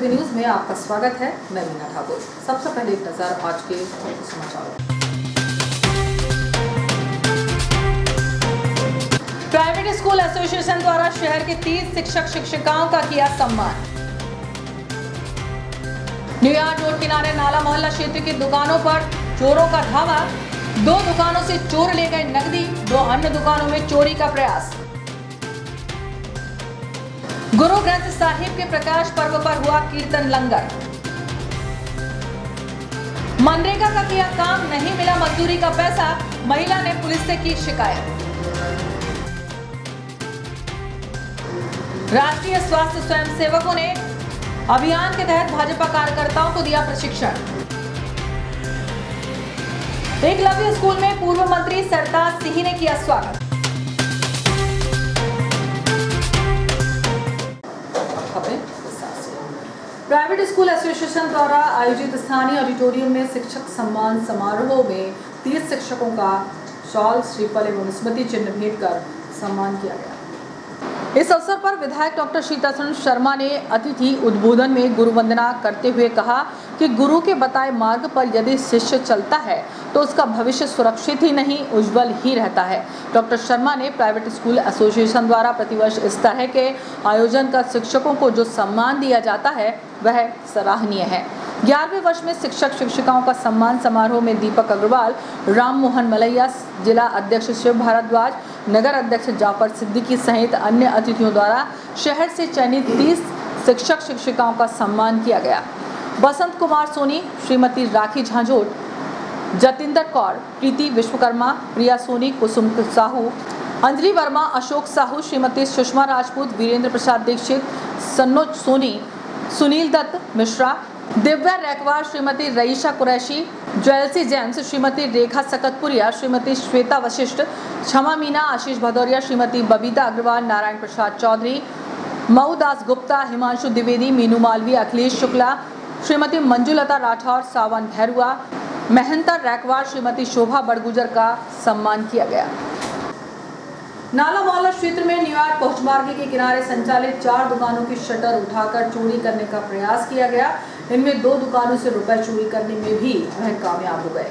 पृथ्वी news में आपका स्वागत है। मैं मीना ठाकुर। सबसे पहले एक नजर आज के समाचारों। प्राइवेट स्कूल एसोसिएशन द्वारा शहर के 30 शिक्षक शिक्षिकाओं का किया सम्मान। न्यूयॉर्क रोड किनारे नाला मोहल्ला क्षेत्र की दुकानों पर चोरों का धावा। 2 दुकानों से चोर ले गए नकदी, 2 अन्य दुकानों में चोरी का प्रयास। गुरु ग्रंथ साहिब के प्रकाश पर्व पर हुआ कीर्तन लंगर। मनरेगा का किया काम, नहीं मिला मजदूरी का पैसा, महिला ने पुलिस से की शिकायत। राष्ट्रीय स्वास्थ्य स्वयंसेवकों ने अभियान के तहत भाजपा कार्यकर्ताओं को दिया प्रशिक्षण। एकलव्य स्कूल में पूर्व मंत्री सरताज सिंह ने किया स्वागत। प्राइवेट स्कूल एसोसिएशन द्वारा आयोजित स्थानीय ऑडिटोरियम में शिक्षक सम्मान समारोह में 30 शिक्षकों का शॉल, श्रीफल एवं स्मृति चिन्ह भेंट कर सम्मान किया गया। इस अवसर पर विधायक डॉक्टर शीतासरण शर्मा ने अतिथि उद्बोधन में गुरु वंदना करते हुए कहा कि गुरु के बताए मार्ग पर यदि शिष्य चलता है तो उसका भविष्य सुरक्षित ही नहीं उज्जवल ही रहता है। डॉक्टर शर्मा ने प्राइवेट स्कूल एसोसिएशन द्वारा प्रतिवर्ष इस तरह के आयोजन कर शिक्षकों को जो सम्मान दिया जाता है वह सराहनीय है। 11वें वर्ष में शिक्षक शिक्षिकाओं का सम्मान समारोह में दीपक अग्रवाल, राम मोहन मलैया, जिला अध्यक्ष शिव भारद्वाज, नगर अध्यक्ष जाफर सिद्दीकी सहित अन्य अतिथियों द्वारा शहर से चयनित 30 शिक्षक शिक्षिकाओं का सम्मान किया गया। बसंत कुमार सोनी, श्रीमती राखी झांझोट, जतिंदर कौर, प्रीति विश्वकर्मा, प्रिया सोनी, कुसुम साहू, अंजलि वर्मा, अशोक साहू, श्रीमती सुषमा राजपूत, वीरेंद्र प्रसाद दीक्षित, सन्नोज सोनी, सुनील दत्त मिश्रा, दिव्या रैकवार, श्रीमती रईशा कुरैशी, ज्वेल्सी जेम्स, श्रीमती रेखा सकतपुरिया, श्रीमती श्वेता वशिष्ठ, क्षमा मीना, आशीष भदौरिया, श्रीमती बबीता अग्रवाल, नारायण प्रसाद चौधरी, मऊदास गुप्ता, हिमांशु द्विवेदी, मीनू मालवी, अखिलेश शुक्ला, श्रीमती मंजुलता राठौर, सावन भैरुआ, महंता रैकवार, श्रीमती शोभा बड़गुजर का सम्मान किया गया। नाला मोहल्ला क्षेत्र में न्यूयॉर्क पोस्टमार्ग के किनारे संचालित 4 दुकानों की शटर उठाकर चोरी करने का प्रयास किया गया। इनमें 2 दुकानों से रुपए चोरी करने में भी वह कामयाब हो गए।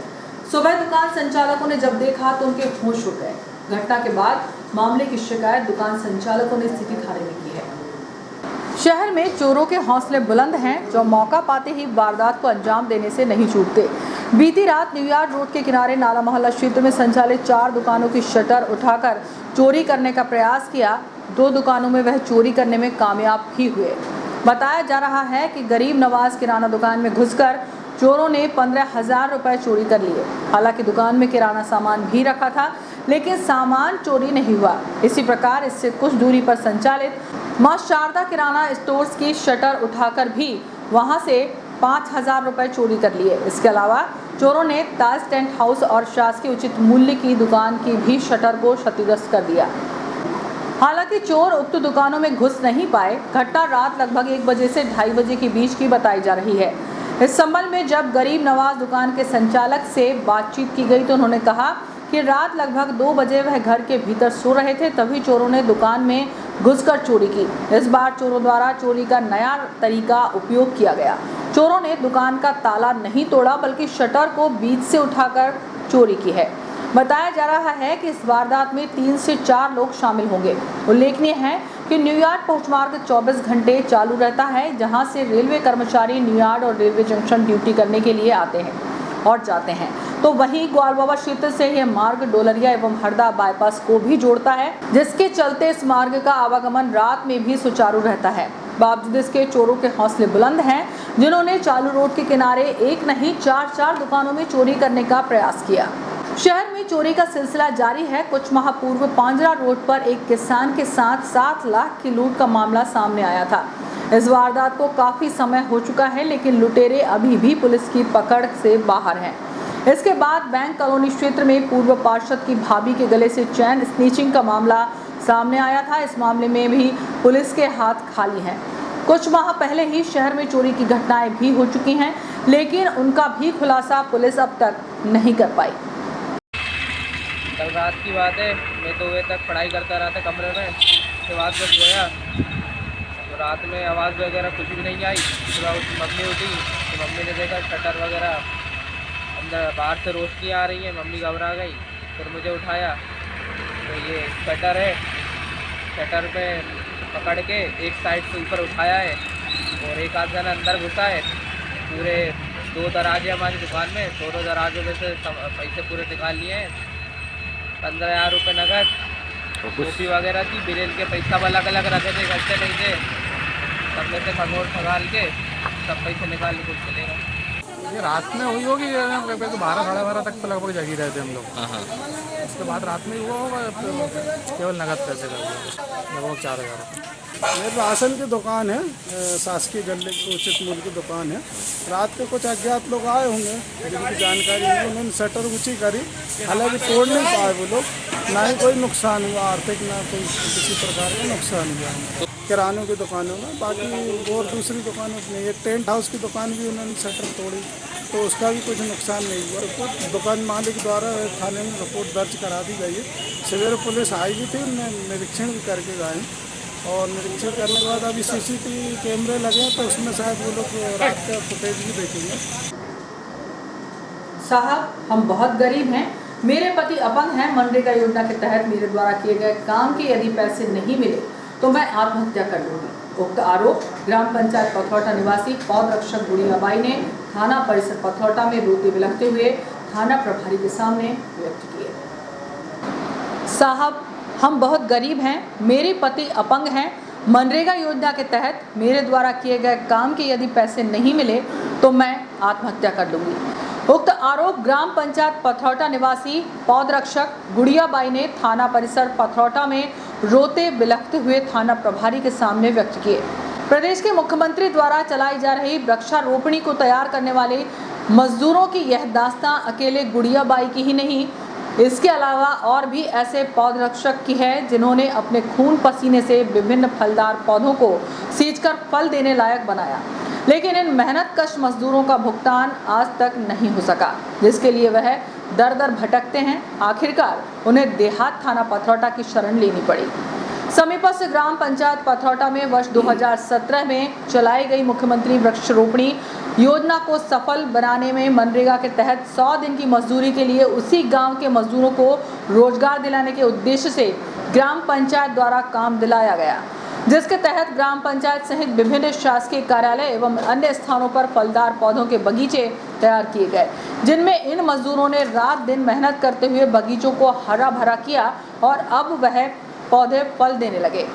सुबह दुकान संचालकों ने जब देखा तो उनके होश उड़ गए। घटना के बाद मामले की शिकायत दुकान संचालकों ने स्थिति थाने में की है। शहर में चोरों के हौसले बुलंद हैं जो मौका पाते ही वारदात को अंजाम देने से नहीं चूकते। बीती रात न्यूयॉर्क रोड के किनारे नाला मोहल्ला क्षेत्र में संचालित 4 दुकानों की शटर उठाकर चोरी करने का प्रयास किया। 2 दुकानों में वह चोरी करने में कामयाब भी हुए। बताया जा रहा है कि गरीब नवाज किराना दुकान में घुसकर चोरों ने 15,000 रुपए चोरी कर लिए। हालांकि दुकान में किराना सामान भी रखा था लेकिन सामान चोरी नहीं हुआ। इसी प्रकार इससे कुछ दूरी पर संचालित मां शारदा किराना स्टोर्स की शटर उठाकर भी वहां से 5,000 रुपए चोरी कर लिए। इसके अलावा चोरों ने ताज टेंट हाउस और शासकीय उचित मूल्य की दुकान की भी शटर को क्षतिग्रस्त कर दिया। हालांकि चोर उक्त दुकानों में घुस नहीं पाए। घटना रात लगभग 1 बजे से 2:30 बजे के बीच की बताई जा रही है। इस संबंध में जब गरीब नवाज दुकान के संचालक से बातचीत की गई तो उन्होंने कहा कि रात लगभग 2 बजे वह घर के भीतर सो रहे थे, तभी चोरों ने दुकान में घुसकर चोरी की। इस बार चोरों द्वारा चोरी का नया तरीका उपयोग किया गया। चोरों ने दुकान का ताला नहीं तोड़ा बल्कि शटर को बीच से उठाकर चोरी की है। बताया जा रहा है कि इस वारदात में 3 से 4 लोग शामिल होंगे। उल्लेखनीय है कि न्यूयॉर्क पोस्टमार्ग 24 घंटे चालू रहता है, जहां से रेलवे कर्मचारी न्यूयॉर्क और रेलवे जंक्शन ड्यूटी करने के लिए आते हैं और जाते हैं। तो वहीं ग्वालबाबा क्षेत्र से यह मार्ग डोलरिया एवं हरदा बाईपास को भी जोड़ता है, जिसके चलते इस मार्ग का आवागमन रात में भी सुचारू रहता है। बावजूद इसके चोरों के हौसले बुलंद हैं, जिन्होंने चालू रोड के किनारे एक नहीं 4 दुकानों में चोरी करने का प्रयास किया। शहर में चोरी का सिलसिला जारी है। कुछ माह पूर्व पांजरा रोड पर एक किसान के साथ 7 लाख की लूट का मामला सामने आया था। इस वारदात को काफी समय हो चुका है लेकिन लुटेरे अभी भी पुलिस की पकड़ से बाहर हैं। इसके बाद बैंक कॉलोनी क्षेत्र में पूर्व पार्षद की भाभी के गले से चैन स्नीचिंग का मामला सामने आया था। इस मामले में भी पुलिस के हाथ खाली हैं। कुछ माह पहले ही शहर में चोरी की घटनाएं भी हो चुकी हैं लेकिन उनका भी खुलासा पुलिस अब तक नहीं कर पाई। कल रात की बात है, मैं 2 बजे तक पढ़ाई करता रहा था कमरे में। उसके बाद जब सोया तो रात में आवाज़ वगैरह कुछ भी नहीं आई। सुबह मम्मी उठी तो मम्मी ने देखा शटर वगैरह अंदर बाहर से रोशनी आ रही है। मम्मी घबरा गई, फिर मुझे उठाया तो ये शटर है, शटर पे पकड़ के एक साइड से ऊपर उठाया है और एक आध जन अंदर घुसा है। पूरे 2 दराजे हमारी दुकान में, दोनों दराजों में से पैसे पूरे निकाल लिए हैं। 15,000 रुपये नगद, कॉपी वगैरह थी, बिरेल के पैसा अलग अलग रखे थे, इकट्ठे नहीं थे। सब में से खंगोट खंगाल के सब पैसे निकाल के कुछ चलेगा। ये रात में हुई होगी, 12 साढ़े 12 तक तो लगभग जगी रहे थे हम लोग। उसके बाद रात में हुआ होगा, केवल नगद पैसे कर लगभग 4,000। ये राशन की दुकान है, शासकीय गले की उचित मूल्य की दुकान है। रात के कुछ अज्ञात लोग आए होंगे, जिनकी जानकारी हुई, उन्होंने शटर ऊँची करी। हालांकि तोड़ नहीं पाए वो लोग, ना ही कोई नुकसान हुआ आर्थिक, ना कोई किसी प्रकार का नुकसान हुआ किरानों की दुकानों में। बाकी और दूसरी दुकानों में, एक टेंट हाउस की दुकान भी उन्होंने शटर तोड़ी, तो उसका भी कुछ नुकसान नहीं हुआ। रिपोर्ट दुकान मालिक द्वारा थाने में रिपोर्ट दर्ज करा दी गई है। सवेरे पुलिस आई भी थी, उन्हें निरीक्षण भी करके गए और निरीक्षण करने के बाद अभी सीसीटीवी कैमरे लगे हैं, तो उसमें शायद वो लोग रात का फुटेज भी देखेंगे। साहब, हम बहुत गरीब हैं, मेरे पति अपंग हैं। मनरेगा योजना के तहत मेरे द्वारा किए गए काम के यदि पैसे नहीं मिले तो मैं आत्महत्या कर लूंगी। उक्त आरोप ग्राम पंचायत पथौटा निवासी पौध रक्षक गुड़िया बाई ने थाना परिसर पथौटा में रोते बिलखते हुए थाना प्रभारी के सामने व्यक्त किए। साहब, हम बहुत गरीब हैं, मेरे पति अपंग हैं। मनरेगा योजना के तहत मेरे द्वारा किए गए काम के यदि पैसे नहीं मिले तो मैं आत्महत्या कर लूंगी। उक्त आरोप ग्राम पंचायत पथौटा निवासी पौध रक्षक गुड़िया बाई ने थाना परिसर पथौटा में रोते बिलखते हुए थाना प्रभारी के सामने व्यक्त किए। प्रदेश के मुख्यमंत्री द्वारा चलाई जा रही वृक्षारोपणी को तैयार करने वाले मजदूरों की यह दास्तां अकेले गुड़िया बाई की ही नहीं, इसके अलावा और भी ऐसे पौध रक्षक की है जिन्होंने अपने खून पसीने से विभिन्न फलदार पौधों को सींचकर फल देने लायक बनाया, लेकिन इन मेहनत कश मजदूरों का भुगतान आज तक नहीं हो सका, जिसके लिए वह दर दर भटकते हैं। आखिरकार उन्हें देहात थाना पथौटा की शरण लेनी पड़ी। समीपस्थ ग्राम पंचायत पथौटा में वर्ष 2017 में चलाई गई मुख्यमंत्री वृक्षारोपणी योजना को सफल बनाने में मनरेगा के तहत 100 दिन की मजदूरी के लिए उसी गांव के मजदूरों को रोजगार दिलाने के उद्देश्य से ग्राम पंचायत द्वारा काम दिलाया गया, जिसके तहत ग्राम पंचायत सहित विभिन्न शासकीय कार्यालय एवं अन्य स्थानों पर फलदार पौधों के बगीचे तैयार किए गए, जिनमें इन मजदूरों ने रात दिन मेहनत करते हुए बगीचों को हरा भरा किया और अब वह पौधे फल देने लगे।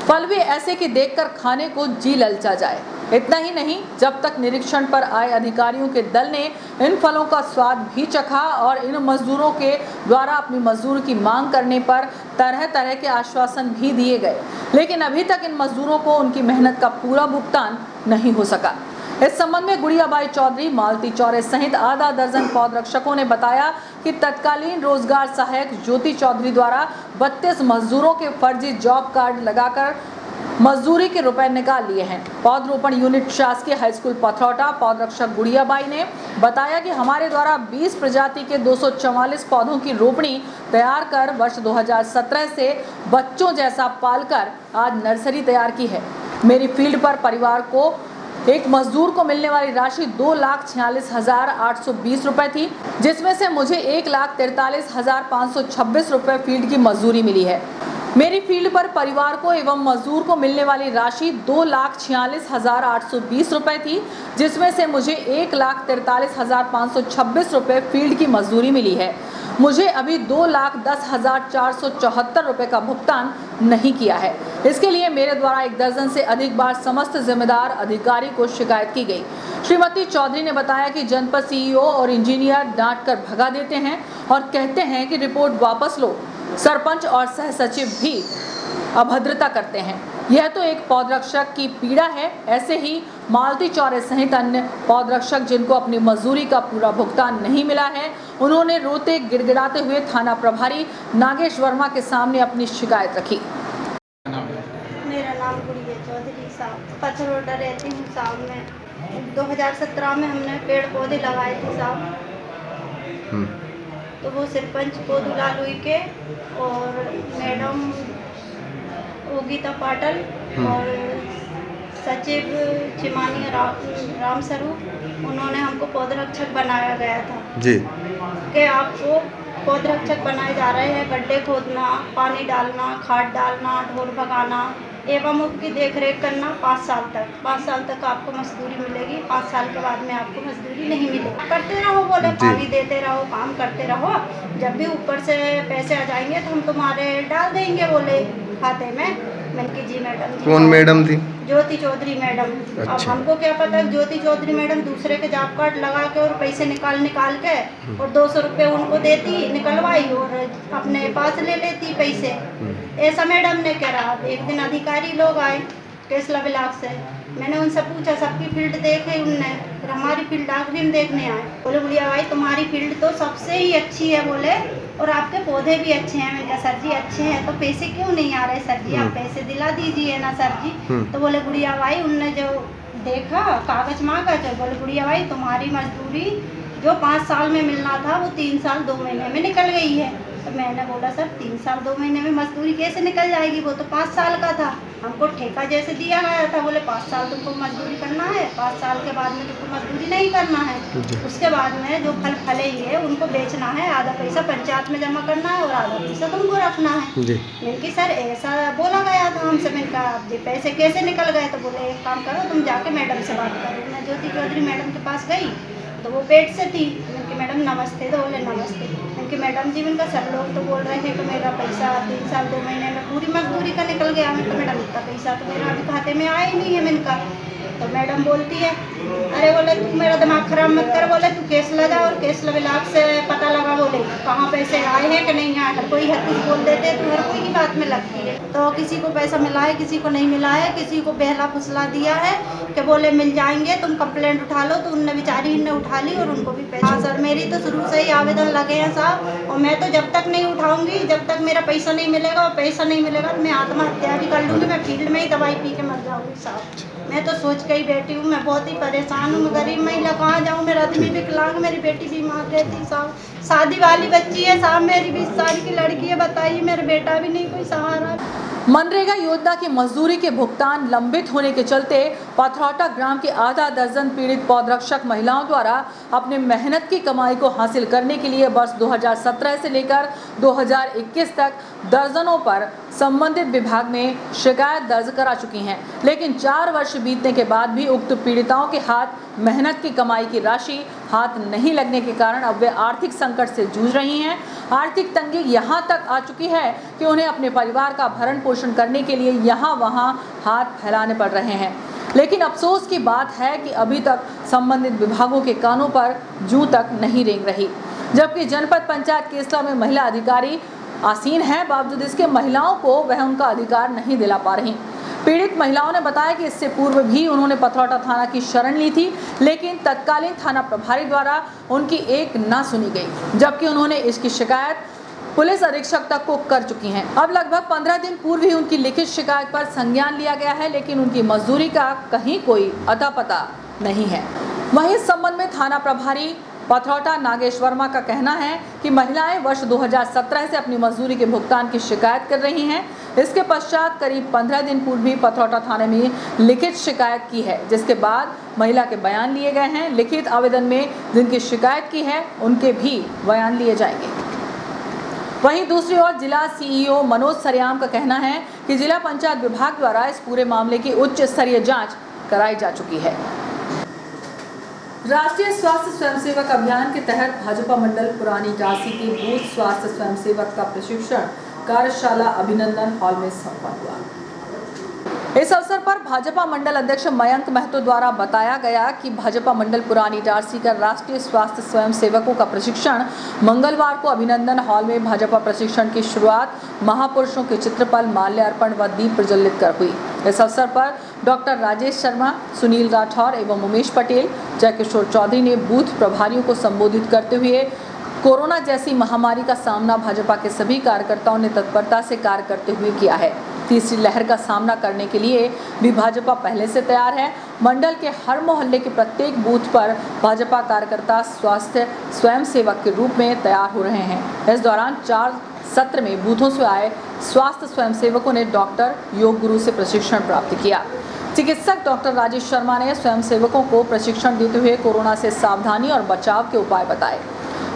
फल भी ऐसे कि देखकर खाने को जी ललचा जाए। इतना ही नहीं, जब तक निरीक्षण पर आए अधिकारियों के दल ने इन फलों का स्वाद भी चखा और इन मजदूरों के द्वारा अपनी मजदूर की मांग करने पर तरह तरह के आश्वासन भी दिए गए, लेकिन अभी तक इन मजदूरों को उनकी मेहनत का पूरा भुगतान नहीं हो सका। इस संबंध में गुड़िया बाई चौधरी, मालती चौरे सहित आधा दर्जन पौध रक्षकों ने बताया कि तत्कालीन रोजगार सहायक ज्योति चौधरी द्वारा 32 मजदूरों के फर्जी जॉब कार्ड लगाकर मजदूरी के रुपए निकाल लिए हैं। पौधरोपण यूनिट शासकीय हाई स्कूल पथौटा पौध रक्षक गुड़िया बाई ने बताया कि हमारे द्वारा 20 प्रजाति के 244 पौधों की रोपणी तैयार कर वर्ष 2017 से बच्चों जैसा पालकर आज नर्सरी तैयार की है। मेरी फील्ड पर परिवार को एक मजदूर को मिलने वाली राशि 2,46,820 रुपए थी, जिसमें से मुझे 1,43,526 रुपए फील्ड की मजदूरी मिली है। मेरी फील्ड पर परिवार को एवं मजदूर को मिलने वाली राशि 2,46,820 रुपए थी, जिसमें से मुझे 1,43,526 रुपए फील्ड की मजदूरी मिली है। मुझे अभी 2,10,474 रुपए का भुगतान नहीं किया है। इसके लिए मेरे द्वारा 1 दर्जन से अधिक बार समस्त जिम्मेदार अधिकारी को शिकायत की गई। श्रीमती चौधरी ने बताया कि जनपद सीईओ और इंजीनियर डांट कर भगा देते हैं और कहते हैं कि रिपोर्ट वापस लो। सरपंच और सह सचिव भी अभद्रता करते हैं। यह तो एक पौधरक्षक की पीड़ा है। ऐसे ही मालती चौरे सहित अन्य पौधरक्षक जिनको अपनी मजदूरी का पूरा भुगतान नहीं मिला है, उन्होंने रोते गिड़गिड़ाते हुए थाना प्रभारी नागेश वर्मा के सामने अपनी शिकायत रखी। मेरा नाम गुड़िया चौधरी साहब, पथरोटा रहती हूँ साहब। में 2017 में हमने पेड़ पौधे लगाए थे साहब, तो वो सरपंच को दुला लुई के और मैडम योगिता पाटिल और सचिव चिमानी राम स्वरूप, उन्होंने हमको पौधरक्षक बनाया गया था जी। कि आपको पौधरक्षक बनाए जा रहे हैं, गड्ढे खोदना, पानी डालना, खाद डालना, ढोर भगाना एवं उसकी देखरेख करना 5 साल तक। 5 साल तक आपको मजदूरी मिलेगी, 5 साल के बाद में आपको मजदूरी नहीं मिलेगी। करते रहो, बोले पानी देते रहो, काम करते रहो, जब भी ऊपर से पैसे आ जाएंगे तो हम तुम्हारे डाल देंगे बोले खाते में। मैंने कि जी मैडम। कौन मैडम थी? ज्योति चौधरी मैडम। अच्छा। अब हमको क्या पता ज्योति चौधरी मैडम दूसरे के जॉब कार्ड लगा के और पैसे निकाल के और 200 रुपये उनको देती, निकलवाई और अपने पास ले लेती पैसे। ऐसा मैडम ने कह रहा। एक दिन अधिकारी लोग आए केसला ब्लॉक से, मैंने उनसे पूछा, सबकी फील्ड देखे उनने, फिर हमारी फील्ड आखिरी में देखने आए। बोले गुड़िया भाई तुम्हारी फील्ड तो सबसे ही अच्छी है बोले, और आपके पौधे भी अच्छे हैं। मैंने कहा सर जी अच्छे हैं तो पैसे क्यों नहीं आ रहे सर जी, आप पैसे दिला दीजिए ना सर जी। तो बोले गुड़िया भाई उनने जो देखा कागज मांगा, जो बोले गुड़िया भाई तुम्हारी मजदूरी जो 5 साल में मिलना था वो 3 साल 2 महीने में निकल गई है। तो मैंने बोला सर 3 साल 2 महीने में मजदूरी कैसे निकल जाएगी, वो तो 5 साल का था, हमको ठेका जैसे दिया गया था। बोले 5 साल तुमको मजदूरी करना है, 5 साल के बाद में तुमको मजदूरी नहीं करना है। उसके बाद में जो फल फले ही है उनको बेचना है, आधा पैसा पंचायत में जमा करना है और आधा पैसा तुमको रखना है। मैंने कि सर ऐसा बोला गया था हमसे। मैंने कहा ये पैसे कैसे निकल गए? तो बोले एक काम करो तुम जाके मैडम से बात करो। मैं ज्योति चौधरी मैडम के पास गई तो वो पेट से थी। मैंने मैडम नमस्ते, तो बोले नमस्ते। मैंने मैडम जी, मैंने सब लोग तो बोल रहे हैं कि मेरा पैसा 3 साल 2 महीने में पूरी मजदूरी का निकल गया। मैंने मैडम इतना पैसा तो मेरा अभी खाते में आया ही नहीं है। मैंने कहा तो मैडम बोलती है अरे बोले तू मेरा दिमाग खराब मत कर, बोले तू केस लगा और केस ब्लॉक से पता लगा बोले कहाँ पैसे आए हैं कि नहीं आए। हर कोई हर कुछ बोल देते तो हर कोई की बात में लगती है। तो किसी को पैसा मिला है, किसी को नहीं मिला है, किसी को बहला फुसला दिया है कि बोले मिल जाएंगे तुम कंप्लेंट उठा लो। तो उनने बेचारी ने उठा ली और उनको भी पैसा। हाँ सर, मेरी तो शुरू से ही आवेदन लगे हैं साहब, और मैं तो जब तक नहीं उठाऊंगी, जब तक मेरा पैसा नहीं मिलेगा और पैसा नहीं मिलेगा तो मैं आत्महत्या भी कर लूँगी। मैं फील्ड में ही दवाई पी के मर जाऊँगी साहब। मैं तो सोच के ही बैठी हूँ, मैं बहुत ही परेशान हूँ। मैं गरीब महिला कहाँ जाऊँ, मेरा आदमी विकलांग, मेरी बेटी बीमार रहती साहब, शादी वाली बच्ची है साहब, मेरी 20 साल की लड़की है, बताइए मेरा बेटा भी नहीं कोई सहारा। मनरेगा योजना की मजदूरी के भुगतान लंबित होने के चलते पथरौटा ग्राम के आधा दर्जन पीड़ित पौधरक्षक महिलाओं द्वारा अपने मेहनत की कमाई को हासिल करने के लिए वर्ष 2017 से लेकर 2021 तक दर्जनों पर संबंधित विभाग में शिकायत दर्ज करा चुकी हैं, लेकिन 4 वर्ष बीतने के बाद भी उक्त पीड़िताओं के हाथ मेहनत की कमाई की राशि हाथ नहीं लगने के कारण अब वे आर्थिक संकट से जूझ रही हैं। आर्थिक तंगी यहाँ तक आ चुकी है कि उन्हें अपने परिवार का भरण पोषण करने के लिए यहाँ वहाँ हाथ फैलाने पड़ रहे हैं। लेकिन अफसोस की बात है कि अभी तक संबंधित विभागों के कानों पर जूं तक नहीं रेंग रही, जबकि जनपद पंचायत केसला में महिला अधिकारी आसीन है, बावजूद इसके महिलाओं को वह उनका अधिकार नहीं दिला पा रही। पीड़ित महिलाओं ने बताया कि इससे पूर्व भी उन्होंने पथरौटा थाना की शरण ली थी, लेकिन तत्कालीन थाना प्रभारी द्वारा उनकी एक न सुनी गई, जबकि उन्होंने इसकी शिकायत पुलिस अधीक्षक तक को कर चुकी हैं। अब लगभग 15 दिन पूर्व ही उनकी लिखित शिकायत पर संज्ञान लिया गया है, लेकिन उनकी मजदूरी का कहीं कोई अता पता नहीं है। वहीं इस संबंध में थाना प्रभारी पथरौटा नागेश वर्मा का कहना है कि महिलाएं वर्ष 2017 से अपनी मजदूरी के भुगतान की शिकायत कर रही हैं। इसके पश्चात करीब 15 दिन पूर्व भी पथरौटा थाने में लिखित शिकायत की है, जिसके बाद महिला के बयान लिए गए हैं। लिखित आवेदन में जिनकी शिकायत की है उनके भी बयान लिए जाएंगे। वहीं दूसरी ओर जिला सीईओ मनोज सरियाम का कहना है कि जिला पंचायत विभाग द्वारा इस पूरे मामले की उच्च स्तरीय जाँच कराई जा चुकी है। राष्ट्रीय स्वास्थ्य स्वयंसेवक अभियान के तहत भाजपा मंडल पुरानी इटारसी के बूथ स्वास्थ्य स्वयंसेवक का प्रशिक्षण कार्यशाला अभिनंदन हॉल में संपन्न हुआ। इस अवसर पर भाजपा मंडल अध्यक्ष मयंक महतो द्वारा बताया गया कि भाजपा मंडल पुरानी इटारसी का राष्ट्रीय स्वास्थ्य स्वयंसेवकों का प्रशिक्षण मंगलवार को अभिनंदन हॉल में भाजपा प्रशिक्षण की शुरुआत महापुरुषों के चित्र पर माल्यार्पण व दीप प्रज्वलित कर हुई। इस अवसर पर डॉक्टर राजेश शर्मा, सुनील राठौर एवं उमेश पटेल, जयकिशोर चौधरी ने बूथ प्रभारियों को संबोधित करते हुए कोरोना जैसी महामारी का सामना भाजपा के सभी कार्यकर्ताओं ने तत्परता से कार्य करते हुए किया है। तीसरी लहर का सामना करने के लिए भी भाजपा पहले से तैयार है। मंडल के हर मोहल्ले के प्रत्येक बूथ पर भाजपा कार्यकर्ता स्वास्थ्य स्वयंसेवक के रूप में तैयार हो रहे हैं। इस दौरान 4 सत्र में बूथों से आए स्वास्थ्य स्वयंसेवकों ने डॉक्टर योग गुरु से प्रशिक्षण प्राप्त किया। चिकित्सक डॉक्टर राजेश शर्मा ने स्वयंसेवकों को प्रशिक्षण देते हुए कोरोना से सावधानी और बचाव के उपाय बताए।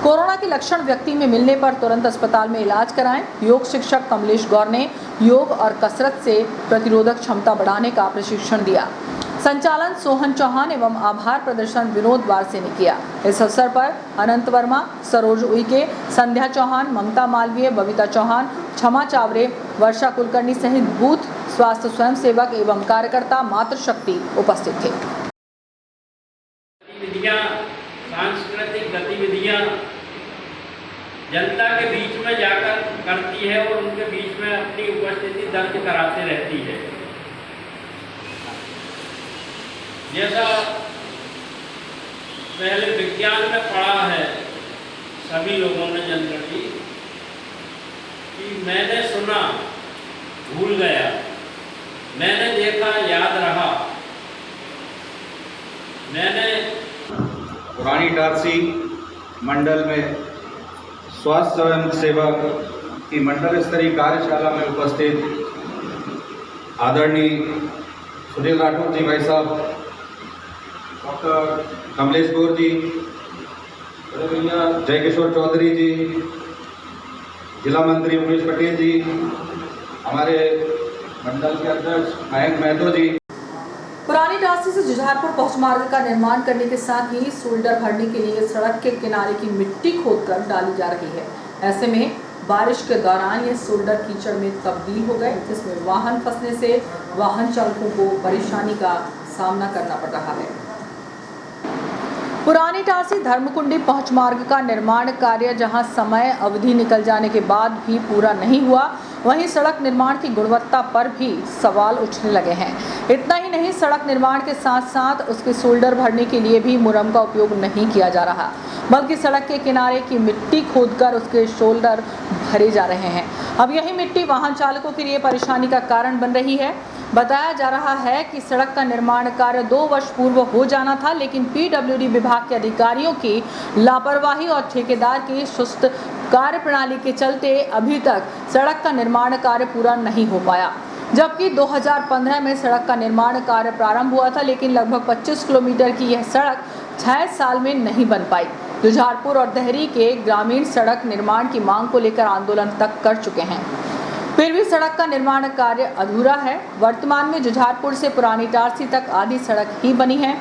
कोरोना के लक्षण व्यक्ति में मिलने पर तुरंत अस्पताल में इलाज कराएं। योग शिक्षक कमलेश गौर ने योग और कसरत से प्रतिरोधक क्षमता बढ़ाने का प्रशिक्षण दिया। संचालन सोहन चौहान एवं आभार प्रदर्शन विनोद वारसे ने किया। इस अवसर पर अनंत वर्मा, सरोज उइके, संध्या चौहान, ममता मालवीय, बबीता चौहान, क्षमा चावरे, वर्षा कुलकर्णी सहित बूथ स्वास्थ्य स्वयंसेवक एवं कार्यकर्ता मातृशक्ति उपस्थित थे। सांस्कृतिक गतिविधियां जनता के बीच में जाकर करती है और उनके बीच में अपनी उपस्थिति दर्ज कराते रहती है। जैसा पहले विज्ञान में पढ़ा है सभी लोगों ने जनरली कि मैंने सुना भूल गया, मैंने देखा याद रहा। मैंने पुरानी इटारसी मंडल में स्वास्थ्य स्वयं सेवक की मंडल स्तरीय कार्यशाला में उपस्थित आदरणीय सुनील राठौर जी भाई साहब, डॉक्टर कमलेश गौर जी, भैया जय किशोर चौधरी जी, जिला मंत्री उमेश पटेल जी, हमारे मंडल के अध्यक्ष मयंक महतो जी। पुरानी इटारसी से जुझारपुर पहुंच मार्ग का निर्माण करने के साथ ही शोल्डर भरने के लिए सड़क के किनारे की मिट्टी खोदकर डाली जा रही है। ऐसे में बारिश के दौरान ये शोल्डर कीचड़ में तब्दील हो गए, जिसमें वाहन फंसने से वाहन चालकों को परेशानी का सामना करना पड़ रहा है। पुरानी इटारसी धर्मकुंडी पहुंच मार्ग का निर्माण कार्य जहां समय अवधि निकल जाने के बाद भी पूरा नहीं हुआ, वहीं सड़क निर्माण की गुणवत्ता पर भी सवाल उठने लगे हैं। इतना ही नहीं, सड़क निर्माण के साथ साथ उसके शोल्डर भरने के लिए भी मुरम का उपयोग नहीं किया जा रहा, बल्कि सड़क के किनारे की मिट्टी खोदकर उसके शोल्डर भरे जा रहे हैं। अब यही मिट्टी वाहन चालकों के लिए परेशानी का कारण बन रही है। बताया जा रहा है कि सड़क का निर्माण कार्य 2 वर्ष पूर्व हो जाना था, लेकिन पीडब्ल्यूडी विभाग के अधिकारियों की लापरवाही और ठेकेदार की सुस्त कार्य प्रणाली के चलते अभी तक सड़क का निर्माण कार्य पूरा नहीं हो पाया। जबकि 2015 में सड़क का निर्माण कार्य प्रारंभ हुआ था, लेकिन लगभग 25 किलोमीटर की यह सड़क 6 साल में नहीं बन पाई। जुझारपुर और देहरी के ग्रामीण सड़क निर्माण की मांग को लेकर आंदोलन तक कर चुके हैं, फिर भी सड़क का निर्माण कार्य अधूरा है। वर्तमान में जुझारपुर से पुरानी इटारसी तक आधी सड़क ही बनी है।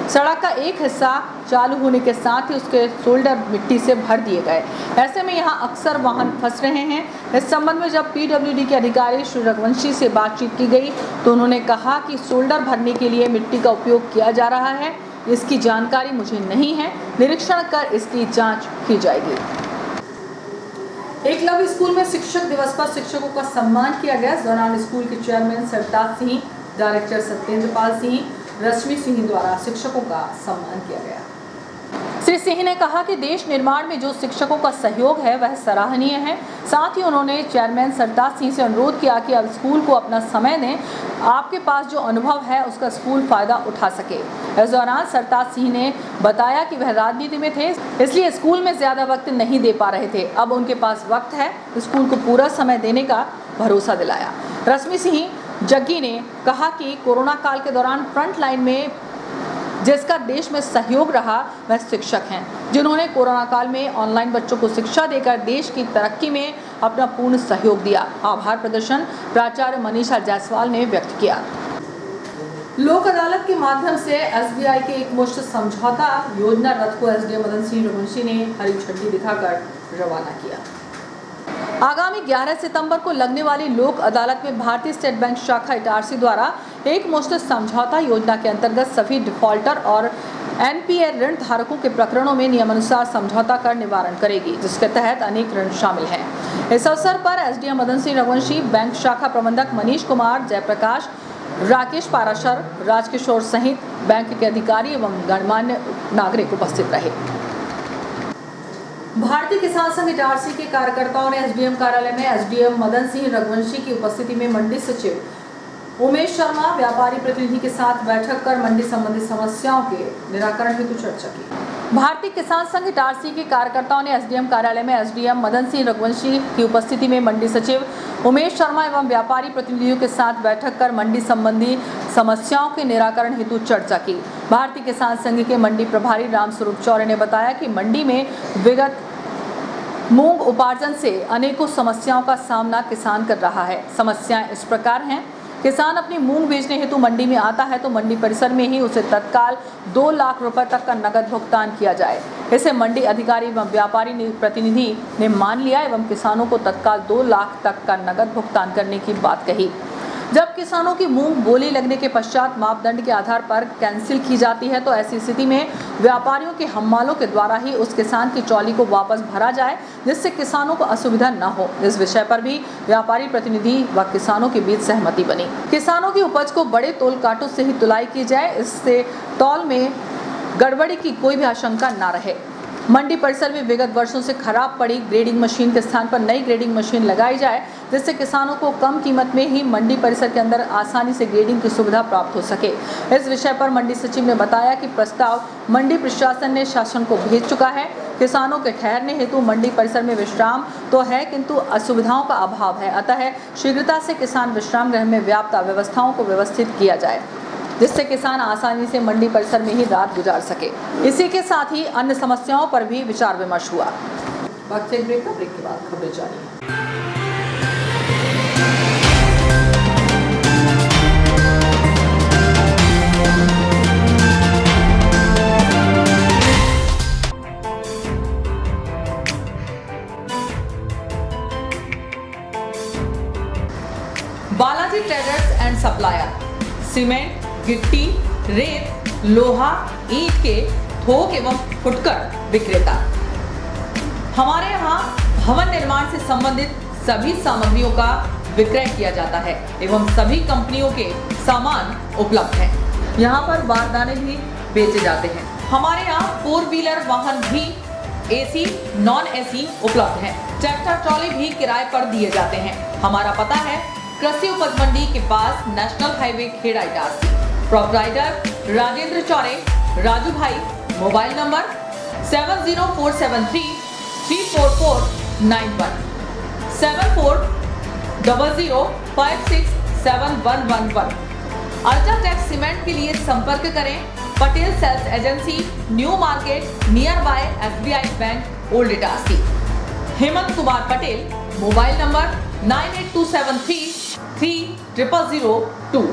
सड़क का एक हिस्सा चालू होने के साथ ही उसके शोल्डर मिट्टी से भर दिए गए। ऐसे में यहाँ अक्सर वाहन फंस रहे हैं। इस संबंध में जब पीडब्ल्यूडी के अधिकारी श्री रघुवंशी से बातचीत की गई तो उन्होंने कहा कि शोल्डर भरने के लिए मिट्टी का उपयोग किया जा रहा है, इसकी जानकारी मुझे नहीं है, निरीक्षण कर इसकी जाँच की जाएगी। एकलव्य स्कूल में शिक्षक दिवस पर शिक्षकों का सम्मान किया गया। इस दौरान स्कूल के चेयरमैन सरताज सिंह, डायरेक्टर सत्येंद्र पाल सिंह, रश्मि सिंह द्वारा शिक्षकों का सम्मान किया गया। श्री सिंह ने कहा कि देश निर्माण में जो शिक्षकों का सहयोग है वह सराहनीय है। साथ ही उन्होंने चेयरमैन सरताज सिंह से अनुरोध किया कि अब स्कूल को अपना समय दें, आपके पास जो अनुभव है उसका स्कूल फायदा उठा सके। इस दौरान सरताज सिंह ने बताया कि वह राजनीति में थे, इसलिए स्कूल में ज्यादा वक्त नहीं दे पा रहे थे। अब उनके पास वक्त है, स्कूल को पूरा समय देने का भरोसा दिलाया। रश्मि सिंह जग्गी ने कहा कि कोरोना काल के दौरान फ्रंट लाइन में जिसका देश में सहयोग रहा वह शिक्षक हैं, जिन्होंने कोरोना काल में ऑनलाइन बच्चों को शिक्षा देकर देश की तरक्की में अपना पूर्ण सहयोग दिया। आभार प्रदर्शन प्राचार्य मनीषा जायसवाल ने व्यक्त किया। लोक अदालत के माध्यम से एसबीआई के एकमुश्त समझौता योजना रथ को एसडीएम मदन सिंह रघुवंशी ने हरी झंडी दिखाकर रवाना किया। आगामी 11 सितंबर को लगने वाली लोक अदालत में भारतीय स्टेट बैंक शाखा इटारसी द्वारा एकमुश्त समझौता योजना के अंतर्गत सभी डिफॉल्टर और एनपीए ऋण धारकों के प्रकरणों में नियमानुसार समझौता कर निवारण करेगी, जिसके तहत अनेक ऋण शामिल हैं। इस अवसर पर एसडीएम मदन सिंह रघुवंशी, बैंक शाखा प्रबंधक मनीष कुमार, जयप्रकाश, राकेश पाराशर, राजकिशोर सहित बैंक के अधिकारी एवं गणमान्य नागरिक उपस्थित रहे। भारतीय किसान संघ इटारसी के कार्यकर्ताओं ने एसडीएम कार्यालय में एसडीएम मदन सिंह रघुवंशी की उपस्थिति में मंडी सचिव उमेश शर्मा, व्यापारी प्रतिनिधि के साथ बैठक कर मंडी संबंधी समस्याओं के निराकरण हेतु चर्चा की। भारतीय किसान संघ इटारसी के कार्यकर्ताओं ने एसडीएम कार्यालय में एसडीएम मदन सिंह रघुवंशी की उपस्थिति में मंडी सचिव उमेश शर्मा एवं व्यापारी प्रतिनिधियों के साथ बैठक कर मंडी संबंधी समस्याओं के निराकरण हेतु चर्चा की। भारतीय किसान संघ के मंडी प्रभारी रामस्वरूप चौरे ने बताया कि मंडी में विगत मूंग उपार्जन से अनेकों समस्याओं का सामना किसान कर रहा है। समस्याएं इस प्रकार हैं, किसान अपनी मूंग बेचने हेतु मंडी में आता है तो मंडी परिसर में ही उसे तत्काल 2 लाख रुपए तक का नगद भुगतान किया जाए। इसे मंडी अधिकारी एवं व्यापारी प्रतिनिधि ने मान लिया एवं किसानों को तत्काल 2 लाख तक का नगद भुगतान करने की बात कही। जब किसानों की मूंग बोली लगने के पश्चात मापदंड के आधार पर कैंसिल की जाती है तो ऐसी स्थिति में व्यापारियों के हम्मालों के द्वारा ही उस किसान की ट्रॉली को वापस भरा जाए, जिससे किसानों को असुविधा न हो। इस विषय पर भी व्यापारी प्रतिनिधि व किसानों के बीच सहमति बनी। किसानों की उपज को बड़े तोल कांटों से ही तुलाई की जाए, इससे तौल में गड़बड़ी की कोई भी आशंका न रहे। मंडी परिसर में विगत वर्षों से खराब पड़ी ग्रेडिंग मशीन के स्थान पर नई ग्रेडिंग मशीन लगाई जाए, जिससे किसानों को कम कीमत में ही मंडी परिसर के अंदर आसानी से ग्रेडिंग की सुविधा प्राप्त हो सके। इस विषय पर मंडी सचिव ने बताया कि प्रस्ताव मंडी प्रशासन ने शासन को भेज चुका है। किसानों के ठहरने हेतु मंडी परिसर में विश्राम तो है, किंतु असुविधाओं का अभाव है। अतः शीघ्रता से किसान विश्राम गृह में व्याप्त व्यवस्थाओं को व्यवस्थित किया जाए, जिससे किसान आसानी से मंडी परिसर में ही रात गुजार सके। इसी के साथ ही अन्य समस्याओं पर भी विचार विमर्श हुआ। ब्रेक के बाद खबरें जारी। Balaji traders and supplier cement, गिट्टी, रेत, लोहा, ईंट के थोक एवं फुटकर विक्रेता। हमारे यहाँ भवन निर्माण से संबंधित सभी सामग्रियों का विक्रय किया जाता है एवं सभी कंपनियों के सामान उपलब्ध हैं। यहाँ पर बारदाने भी बेचे जाते हैं। हमारे यहाँ 4 व्हीलर वाहन भी एसी, नॉन एसी उपलब्ध हैं। ट्रैक्टर ट्रॉली भी किराए पर दिए जाते हैं। हमारा पता है कृषि उपज मंडी के पास national highway Kheda Itarsi. Proprietor Rajendra Chaure, Raju भाई। Mobile number 70473 34491 7400567111। अल्ट्राटेक सीमेंट के लिए संपर्क करें Patel sales agency, new market, near by SBI bank, old Itarsi. Hemant Kumar Patel. Mobile number 98273 3002।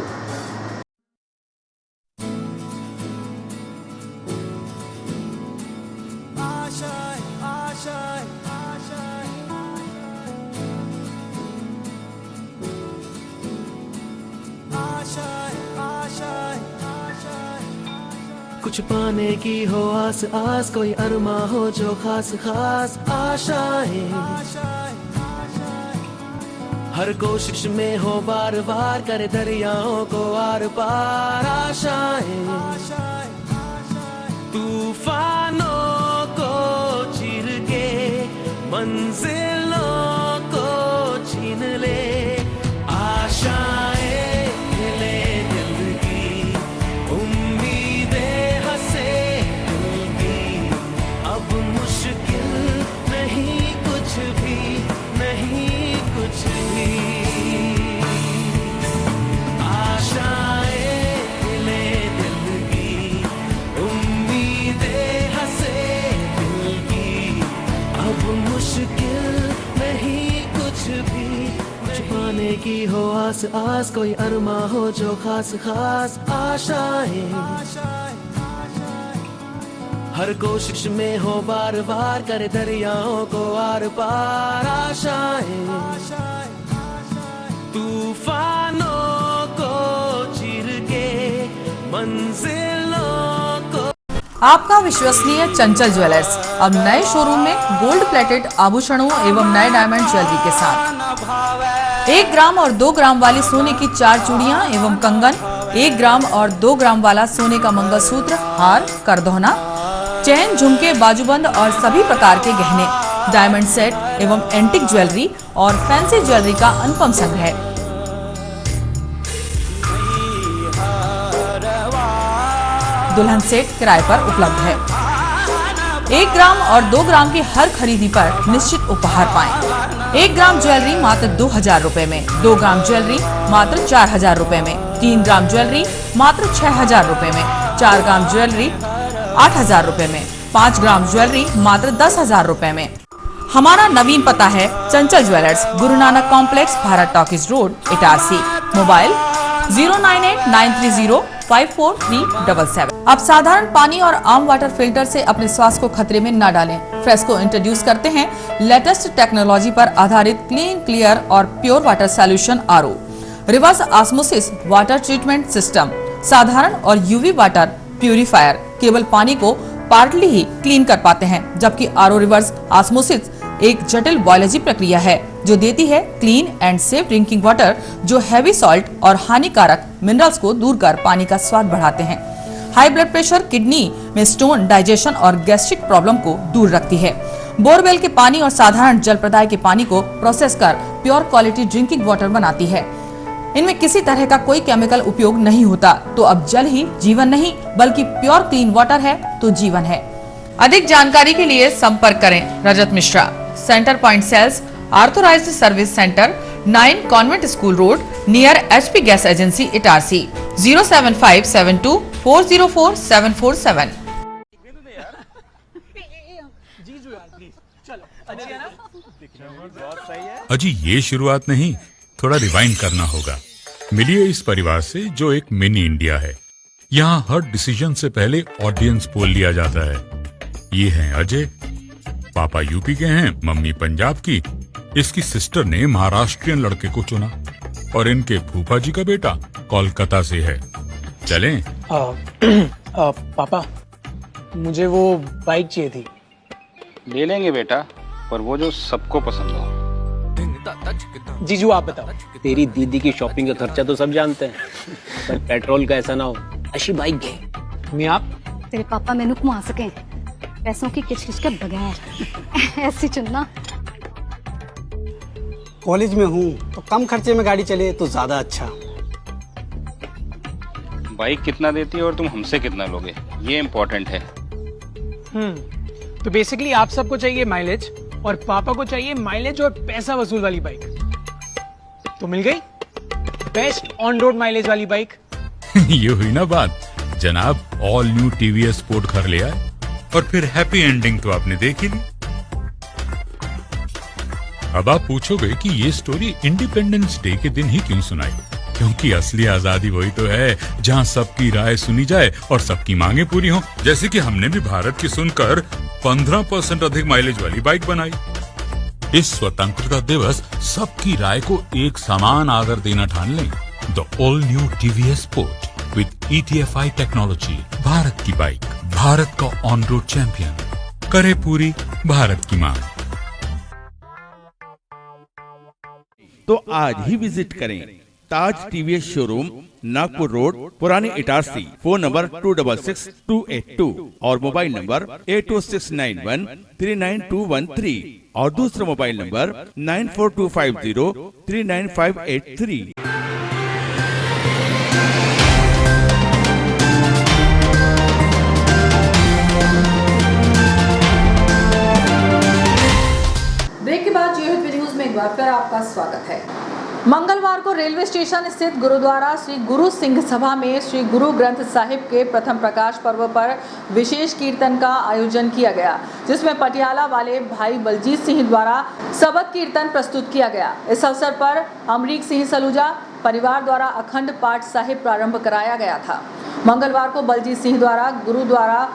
कुछ पाने की हो आस आस, कोई अरमा हो जो खास खास आशाएं। हर कोशिश में हो बार बार, करे दरियाओं को आर पार आशाएं। तूफानों को चीर के मंजिलों को छीन ले आशाएं। की हो आस आस, कोई अरमा हो जो खास खास आशाएं। हर कोशिश में हो बार बार, करे दरियाओं को आर पार आशाएं। तूफानों को चीर के मंजिलों को। आपका विश्वसनीय चंचल ज्वेलर्स अब नए शोरूम में गोल्ड प्लेटेड आभूषणों एवं नए डायमंड ज्वेलरी के साथ 1 ग्राम और 2 ग्राम वाली सोने की 4 चूड़ियां एवं कंगन, 1 ग्राम और 2 ग्राम वाला सोने का मंगलसूत्र, हार, करदौना, चैन, झुमके, बाजूबंद और सभी प्रकार के गहने, डायमंड सेट एवं एंटिक ज्वेलरी और फैंसी ज्वेलरी का अनुपम संग्रह। दुल्हन सेट किराए पर उपलब्ध है। 1 ग्राम और 2 ग्राम की हर खरीदी पर निश्चित उपहार पाएं। 1 ग्राम ज्वेलरी मात्र 2,000 रुपए में, 2 ग्राम ज्वेलरी मात्र 4,000 रुपए में, 3 ग्राम ज्वेलरी मात्र 6,000 रुपए में, 4 ग्राम ज्वेलरी 8,000 रुपए में, 5 ग्राम ज्वेलरी मात्र 10,000 रुपए में। हमारा नवीन पता है चंचल jewellers, Guru Nanak complex, Bharat talkies road, Itarsi. Mobile 09893054377। अब साधारण पानी और आम वाटर फिल्टर से अपने स्वास्थ्य को खतरे में न डालें। फ्रेस्को इंट्रोड्यूस करते हैं लेटेस्ट टेक्नोलॉजी पर आधारित क्लीन, क्लियर और pure water solution RO, reverse osmosis water treatment system, साधारण और यूवी वाटर प्यूरिफायर केवल पानी को पार्टली ही क्लीन कर पाते हैं, जबकि आरओ रिवर्स ऑस्मोसिस एक जटिल बायोलॉजी प्रक्रिया है जो देती है clean and safe drinking water, जो हैवी सॉल्ट और हानिकारक मिनरल्स को दूर कर पानी का स्वाद बढ़ाते हैं। हाई ब्लड प्रेशर, किडनी में स्टोन, डाइजेशन और गैस्ट्रिक प्रॉब्लम को दूर रखती है। बोरवेल के पानी और साधारण जल प्रदाय के पानी को प्रोसेस कर प्योर क्वालिटी ड्रिंकिंग वाटर बनाती है। इनमें किसी तरह का कोई केमिकल उपयोग नहीं होता, तो अब जल ही जीवन नहीं बल्कि प्योर क्लीन वाटर है तो जीवन है। अधिक जानकारी के लिए संपर्क करें Rajat Mishra, centre point sales, authorised service centre, 9 convent school road, near HP gas agency, Itarsi. 07572404747। अजी ये शुरुआत नहीं, थोड़ा रिवाइंड करना होगा। मिलिए इस परिवार से जो एक मिनी इंडिया है। यहाँ हर डिसीजन से पहले ऑडियंस पोल लिया जाता है। ये हैं अजय, पापा यूपी के हैं, मम्मी पंजाब की। इसकी सिस्टर ने महाराष्ट्रियन लड़के को चुना और इनके फूफा जी का बेटा कोलकाता से है। चलें? पापा मुझे वो बाइक चाहिए थी। ले लेंगे बेटा, पर वो जो सबको पसंद हो। जीजू आप बताओ। तेरी दीदी की शॉपिंग का खर्चा तो सब जानते हैं, पर पेट्रोल का ऐसा ना हो। अच्छी बाइक है। मैं आप तेरे पापा मैनू घुमा सके पैसों की किचकिच के बगैर ऐसी चुनना। कॉलेज में हूँ तो कम खर्चे में गाड़ी चले तो ज्यादा अच्छा। बाइक कितना देती है और तुम हमसे कितना लोगे, ये इम्पोर्टेंट है। तो बेसिकली आप सबको चाहिए माइलेज और पापा को चाहिए माइलेज और पैसा वसूल वाली बाइक। तो मिल गई बेस्ट ऑन रोड माइलेज वाली बाइक। ये हुई ना बात। जनाब ऑल न्यू TVS स्पोर्ट घर ले आए और फिर हैप्पी एंडिंग तो आपने देख ही ली। अब आप पूछोगे कि ये स्टोरी इंडिपेंडेंस डे के दिन ही क्यों सुनाई, क्योंकि असली आजादी वही तो है जहां सबकी राय सुनी जाए और सबकी मांगे पूरी हो। जैसे कि हमने भी भारत की सुनकर 15% अधिक माइलेज वाली बाइक बनाई। इस स्वतंत्रता दिवस सबकी राय को एक समान आदर देना ठान लें। The all new TVS sport with ETFI technology, Bharat की बाइक, भारत का ऑन रोड चैंपियन, करे पूरी भारत की मांग। तो आज ही विजिट करें ताज TVS शोरूम, नागपुर रोड, पुरानी इटारसी। फोन नंबर 266282 और मोबाइल नंबर 82691392113 और दूसरा मोबाइल नंबर 9425039583। ब्रेक के बाद जीएचपी न्यूज में एक बार फिर आपका स्वागत है। मंगलवार को रेलवे स्टेशन स्थित गुरुद्वारा श्री गुरु सिंह सभा में श्री गुरु ग्रंथ साहिब के प्रथम प्रकाश पर्व पर विशेष कीर्तन का आयोजन किया गया, जिसमें पटियाला वाले भाई बलजीत सिंह द्वारा सबद कीर्तन प्रस्तुत किया गया। इस अवसर पर अमरीक सिंह सलूजा परिवार द्वारा अखंड पाठ साहिब प्रारंभ कराया गया था। मंगलवार को बलजीत सिंह द्वारा गुरुद्वारा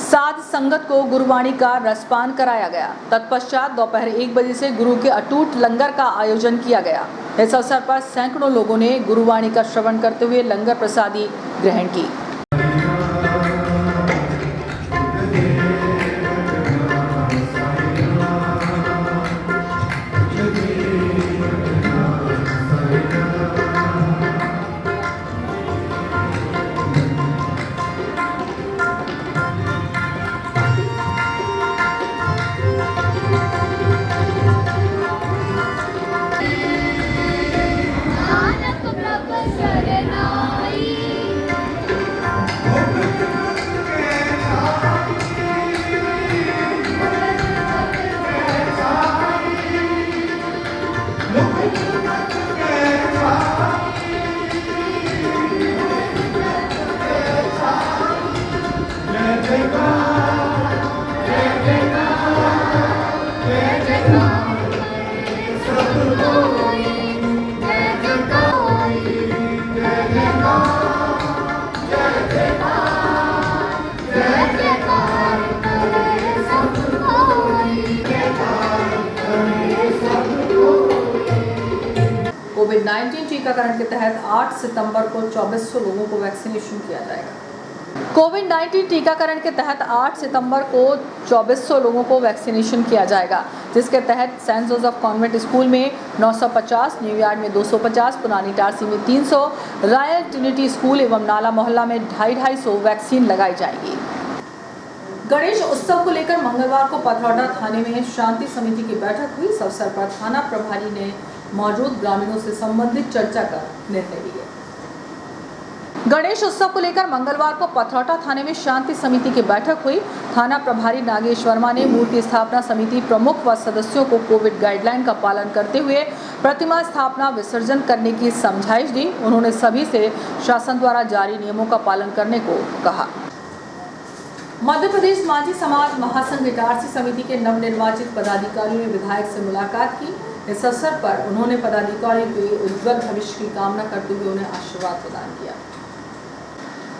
साध संगत को गुरुवाणी का रसपान कराया गया। तत्पश्चात दोपहर 1 बजे से गुरु के अटूट लंगर का आयोजन किया गया। इस अवसर पर सैकड़ों लोगों ने गुरुवाणी का श्रवण करते हुए लंगर प्रसादी ग्रहण की। कोविड-19 टीकाकरण के तहत 8 सितंबर को 2400 लोगों को वैक्सीनेशन किया जाएगा। कोविड-19 टीकाकरण के तहत 8 सितंबर को 2400 लोगों को वैक्सीनेशन किया जाएगा, जिसके तहत सेंट जोसेफ कॉन्वेंट स्कूल में 950, न्यूयार्ड में 250, पुरानी इटारसी में 300, रॉयल ट्रिनिटी स्कूल एवं नाला मोहल्ला में 250 वैक्सीन लगाई जाएगी। गणेश उत्सव को लेकर मंगलवार को पथरौटा थाने में शांति समिति की बैठक हुई। इस अवसर पर थाना प्रभारी ने मौजूद ग्रामीणों से संबंधित चर्चा कर निर्णय लिए। गणेश उत्सव को लेकर मंगलवार को पथरौटा थाने में शांति समिति की बैठक हुई। थाना प्रभारी नागेश वर्मा ने मूर्ति स्थापना समिति प्रमुख व सदस्यों को कोविड गाइडलाइन का पालन करते हुए प्रतिमा स्थापना विसर्जन करने की समझाइश दी। उन्होंने सभी से शासन द्वारा जारी नियमों का पालन करने को कहा। मध्य प्रदेश माझी समाज महासंघ इटारसी समिति के नवनिर्वाचित पदाधिकारियों ने विधायक से मुलाकात की। इस अवसर पर उन्होंने पदाधिकारियों के उज्जवल भविष्य की कामना करते हुए उन्हें आशीर्वाद प्रदान किया।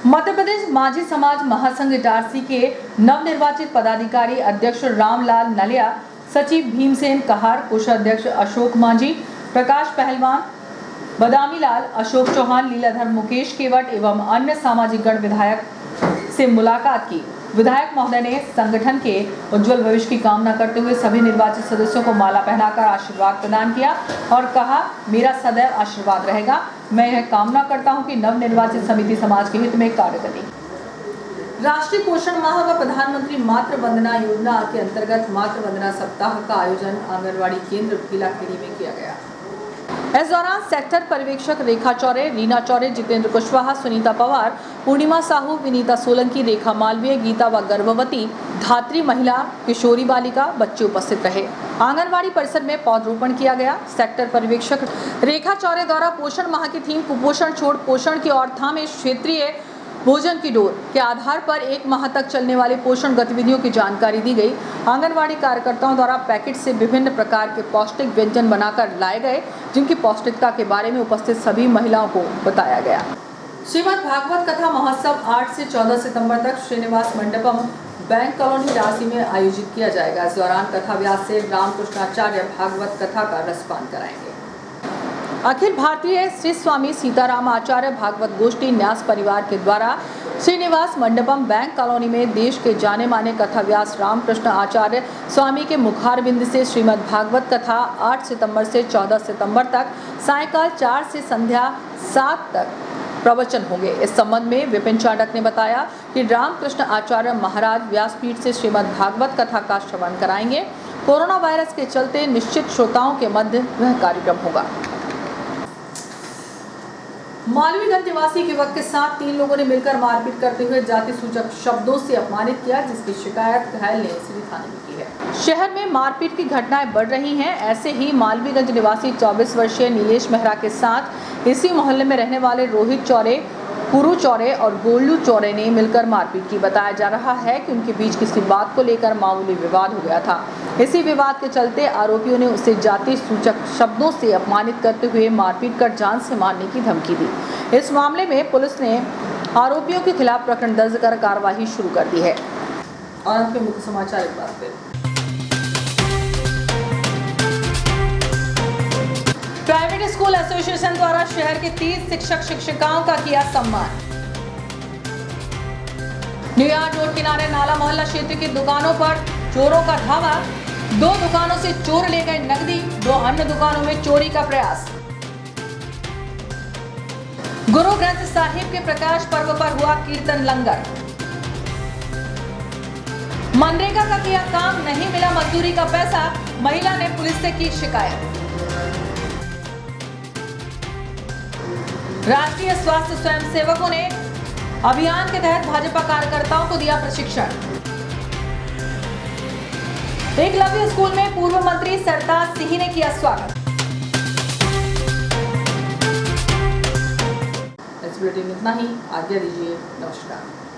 मध्य प्रदेश माझी समाज महासंघ इटारसी के नवनिर्वाचित पदाधिकारी अध्यक्ष रामलाल नलिया, सचिव भीमसेन कहार, कोषाध्यक्ष अशोक मांझी, प्रकाश पहलवान, बदामी लाल, अशोक चौहान, लीलाधर मुकेश केवट एवं अन्य सामाजिक गण विधायक से मुलाकात की। विधायक महोदय ने संगठन के उज्जवल भविष्य की कामना करते हुए सभी निर्वाचित सदस्यों को माला पहनाकर आशीर्वाद प्रदान किया और कहा, मेरा सदैव आशीर्वाद रहेगा। मैं यह कामना करता हूं कि नवनिर्वाचित समिति समाज के हित में कार्य करेगी। राष्ट्रीय पोषण माह व प्रधानमंत्री मातृ वंदना योजना के अंतर्गत मातृ वंदना सप्ताह का आयोजन आंगनवाड़ी केंद्र भीलाखेड़ी में किया गया। इस दौरान सेक्टर पर्यवेक्षक रेखा चौरे, रीना चौरे, जितेंद्र कुशवाहा, सुनीता पवार, पूर्णिमा साहू, विनीता सोलंकी, रेखा मालवीय, गीता व गर्भवती, धात्री महिला, किशोरी बालिका बच्चे उपस्थित रहे। आंगनवाड़ी परिसर में पौधरोपण किया गया। सेक्टर पर्यवेक्षक रेखा चौरे द्वारा पोषण माह की थीम कुपोषण छोड़ पोषण की ओर थामे क्षेत्रीय भोजन की डोर के आधार पर 1 माह तक चलने वाली पोषण गतिविधियों की जानकारी दी गई। आंगनवाड़ी कार्यकर्ताओं द्वारा पैकेट से विभिन्न प्रकार के पौष्टिक व्यंजन बनाकर लाए गए, जिनकी पौष्टिकता के बारे में उपस्थित सभी महिलाओं को बताया गया। श्रीमद् भागवत कथा महोत्सव 8 से 14 सितंबर तक श्रीनिवास मंडपम बैंक कॉलोनी इटारसी में आयोजित किया जाएगा। इस दौरान कथा व्यास से रामकृष्णाचार्य भागवत कथा का रसपान कराएंगे। अखिल भारतीय श्री स्वामी सीताराम आचार्य भागवत गोष्ठी न्यास परिवार के द्वारा श्रीनिवास मंडपम बैंक कॉलोनी में देश के जाने माने कथा व्यास रामकृष्ण आचार्य स्वामी के मुखारबिंद से श्रीमद् भागवत कथा 8 सितंबर से 14 सितंबर तक सायंकाल 4 से संध्या 7 तक प्रवचन होंगे। इस संबंध में विपिन चाणक ने बताया कि रामकृष्ण आचार्य महाराज व्यासपीठ से श्रीमद् भागवत कथा का श्रवण कराएंगे। कोरोना वायरस के चलते निश्चित श्रोताओं के मध्य वह कार्यक्रम होगा। मालवीगंज निवासी युवक के साथ 3 लोगों ने मिलकर मारपीट करते हुए जाति सूचक शब्दों से अपमानित किया, जिसकी शिकायत घायल ने सिटी थाने में की है। शहर में मारपीट की घटनाएं बढ़ रही हैं। ऐसे ही मालवीगंज निवासी 24 वर्षीय नीलेश मेहरा के साथ इसी मोहल्ले में रहने वाले रोहित चौरे, पुरु चौरे और गोल्लू चौरे ने मिलकर मारपीट की। बताया जा रहा है कि उनके बीच किसी बात को लेकर मामूली विवाद हो गया था। इसी विवाद के चलते आरोपियों ने उसे जाति सूचक शब्दों से अपमानित करते हुए मारपीट कर जान से मारने की धमकी दी। इस मामले में पुलिस ने आरोपियों के खिलाफ प्रकरण दर्ज कर कार्रवाई शुरू कर दी है। और अंत में मुख्य समाचार एक बार फिर। प्राइवेट स्कूल एसोसिएशन द्वारा शहर के 30 शिक्षक शिक्षिकाओं का किया सम्मान। न्यूयार्क रोड किनारे नाला मोहल्ला क्षेत्र की दुकानों पर चोरों का धावा। 2 दुकानों से चोर ले गए नकदी, 2 अन्य दुकानों में चोरी का प्रयास। गुरु ग्रंथ साहिब के प्रकाश पर्व पर हुआ कीर्तन लंगर। मनरेगा का किया काम, नहीं मिला मजदूरी का पैसा, महिला ने पुलिस से की शिकायत। राष्ट्रीय स्वास्थ्य स्वयंसेवकों ने अभियान के तहत भाजपा कार्यकर्ताओं को दिया प्रशिक्षण। एकलव्य स्कूल में पूर्व मंत्री सरताज सिंह ने किया स्वागत। इस बुलेटिन में इतना ही। आज्ञा दीजिए। नमस्कार।